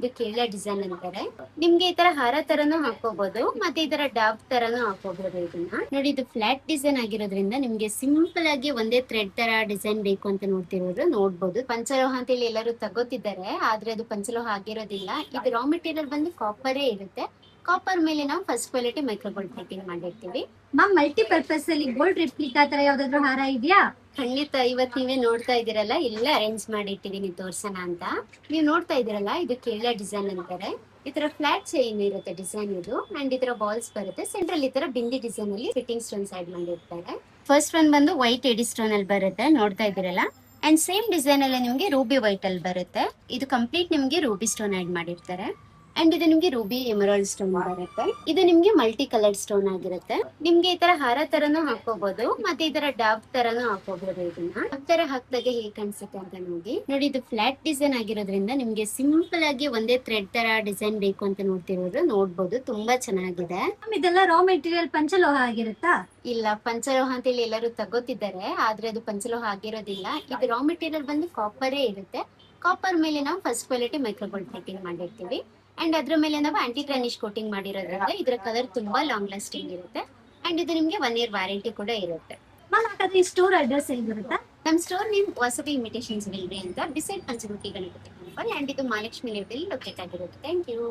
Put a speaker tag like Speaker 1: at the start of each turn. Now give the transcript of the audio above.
Speaker 1: ಇದು ಕೇರಳ ಡಿಸೈನ್ ಅಂತಾರೆ. ನಿಮ್ಗೆ ಈ ತರ ಹಾರ ತರನು ಹಾಕೋಬಹುದು, ಮತ್ತೆ ಈ ತರ ಡಾಬ್ ತರನು ಹಾಕೋಬಹುದು. ಇದನ್ನ ನೋಡಿ, ಇದು ಫ್ಲಾಟ್ ಡಿಸೈನ್ ಆಗಿರೋದ್ರಿಂದ ನಿಮ್ಗೆ ಸಿಂಪಲ್ ಆಗಿ ಒಂದೇ ಥ್ರೆಡ್ ತರ ಡಿಸೈನ್ ಬೇಕು ಅಂತ ನೋಡ್ತಿರೋರು ನೋಡ್ಬೋದು. ಪಂಚಲೋಹ ಅಂತ ಹೇಳಿ ಎಲ್ಲರೂ ತಗೋತಿದ್ದಾರೆ, ಆದ್ರೆ ಅದು ಪಂಚಲೋಹ ಆಗಿರೋದಿಲ್ಲ. ಇದು ರಾ ಮೆಟೀರಿಯಲ್ ಬಂದು ಕಾಪರೇ ಇರುತ್ತೆ. ಕಾಪರ್ ಮೇಲೆ ನಾವು first quality micro gold plating ಮಾಡಿರ್ತೀವಿ.
Speaker 2: ಮ್ಯಾಮ್, ಮಲ್ಟಿಪರ್ಪಸ್ ಅಲ್ಲಿ ಗೋಲ್ಡ್ ರೆಪ್ಲಿಕಾ ತರ ಯಾವ್ದಾದ್ರು ಹಾರ ಇದೆಯಾ?
Speaker 1: ಖಂಡಿತ. ಇವತ್ ನೀವೇ ನೋಡ್ತಾ ಇದೀರಲ್ಲ, ಎಲ್ಲ ಅರೇಂಜ್ ಮಾಡಿ ಇಟ್ಟಿದೀನಿ ತೋರ್ಸೋಣ ಅಂತ. ನೀವು ನೋಡ್ತಾ ಇದೀರಲ್ಲ, ಇದು ಕೇರಳ ಡಿಸೈನ್ ಅಂತಾರೆ. ಈ ತರ ಫ್ಲಾಟ್ ಚೈನ್ ಇರುತ್ತೆ ಡಿಸೈನ್ ಇದು, ಅಂಡ್ ಈ ತರ ಬಾಲ್ಸ್ ಬರುತ್ತೆ. ಸೆಂಟ್ರಲ್ ಈ ತರ ಬಿಂದಿ ಡಿಸೈನ್ ಅಲ್ಲಿ ಫಿಟ್ಟಿಂಗ್ ಸ್ಟೋನ್ಸ್ ಆಡ್ ಮಾಡಿರ್ತಾರೆ. ಫಸ್ಟ್ ಒನ್ ಬಂದು ವೈಟ್ ಎಡಿ ಸ್ಟೋನ್ ಅಲ್ಲಿ ಬರುತ್ತೆ, ನೋಡ್ತಾ ಇದೀರಲ್ಲ. ಅಂಡ್ ಸೇಮ್ ಡಿಸೈನ್ ಅಲ್ಲಿ ನಿಮ್ಗೆ ರೂಬಿ ವೈಟ್ ಅಲ್ಲಿ ಬರುತ್ತೆ. ಇದು ಕಂಪ್ಲೀಟ್ ನಿಮ್ಗೆ ರೂಬಿ ಸ್ಟೋನ್ ಆಡ್ ಮಾಡಿರ್ತಾರೆ. ಅಂಡ್ ಇದು ನಿಮ್ಗೆ ರೂಬಿ ಎಮರಾಲ್ಡ್ ಸ್ಟೋನ್ ಬರುತ್ತೆ. ಇದು ನಿಮ್ಗೆ ಮಲ್ಟಿ ಕಲರ್ ಸ್ಟೋನ್ ಆಗಿರುತ್ತೆ. ನಿಮ್ಗೆ ಈ ತರ ಹಾರ ತರನು ಹಾಕೋಬಹುದು, ಮತ್ತೆ ಈ ತರ ಡಾಬ್ ತರನು ಹಾಕೋಬಹುದು. ಇದನ್ನ ಆ ತರ ಹಾಕ್ದಾಗ ಹೇಗೆ ಕಾಣಿಸುತ್ತೆ ಅಂತ ನೋಡಿ. ಇದು ಫ್ಲಾಟ್ ಡಿಸೈನ್ ಆಗಿರೋದ್ರಿಂದ ನಿಮ್ಗೆ ಸಿಂಪಲ್ ಆಗಿ ಒಂದೇ ಥ್ರೆಡ್ ತರ ಡಿಸೈನ್ ಬೇಕು ಅಂತ ನೋಡ್ತಿರೋರು ನೋಡ್ಬೋದು. ತುಂಬಾ ಚೆನ್ನಾಗಿದೆ.
Speaker 2: ಮ್ಯಾಮ್, ಇದೆಲ್ಲ ರಾ ಮೆಟೀರಿಯಲ್ ಪಂಚಲೋಹ ಆಗಿರುತ್ತಾ?
Speaker 1: ಇಲ್ಲ, ಪಂಚಲೋಹ ಅಂತ ಹೇಳಿ ಎಲ್ಲರೂ ತಗೋತಿದ್ದಾರೆ, ಆದ್ರೆ ಅದು ಪಂಚಲೋಹ ಆಗಿರೋದಿಲ್ಲ. ಇದು ರಾ ಮೆಟೀರಿಯಲ್ ಬಂದು ಕಾಪರೇ ಇರುತ್ತೆ. ಕಾಪರ್ ಮೇಲೆ ನಾವು first quality micro gold plating ಮಾಡಿರ್ತೀವಿ. ಅಂಡ್ ಅದ್ರ ಮೇಲೆ ನಾವು ಆಂಟಿ ಟ್ರಾನಿಶ್ ಕೋಟಿಂಗ್ ಮಾಡಿರೋದ್ರಿಂದ ಇದರ ಕಲರ್ ತುಂಬಾ ಲಾಂಗ್ ಲಾಸ್ಟಿಂಗ್ ಇರುತ್ತೆ. ಅಂಡ್ ಇದು ನಿಮ್ಗೆ 1 year ವಾರಂಟಿ ಕೂಡ ಇರುತ್ತೆ.
Speaker 2: ಮ್ಯಾಮ್, ಹಾಗಾದ್ರೆ ಈ ಸ್ಟೋರ್ ಅಡ್ರೆಸ್ ಎಲ್ಲಿ ಬರುತ್ತಾ?
Speaker 1: ನಮ್ store name Vasavi imitations jewellery ಅಂತ, beside Panchamukhi Ganapathi temple. And ಇದು ಮಹಾಲಕ್ಷ್ಮಿ ಲೇಔಟ್ ಅಲ್ಲಿ ಲೊಕೇಟ್ ಆಗಿರುತ್ತೆ. Thank you.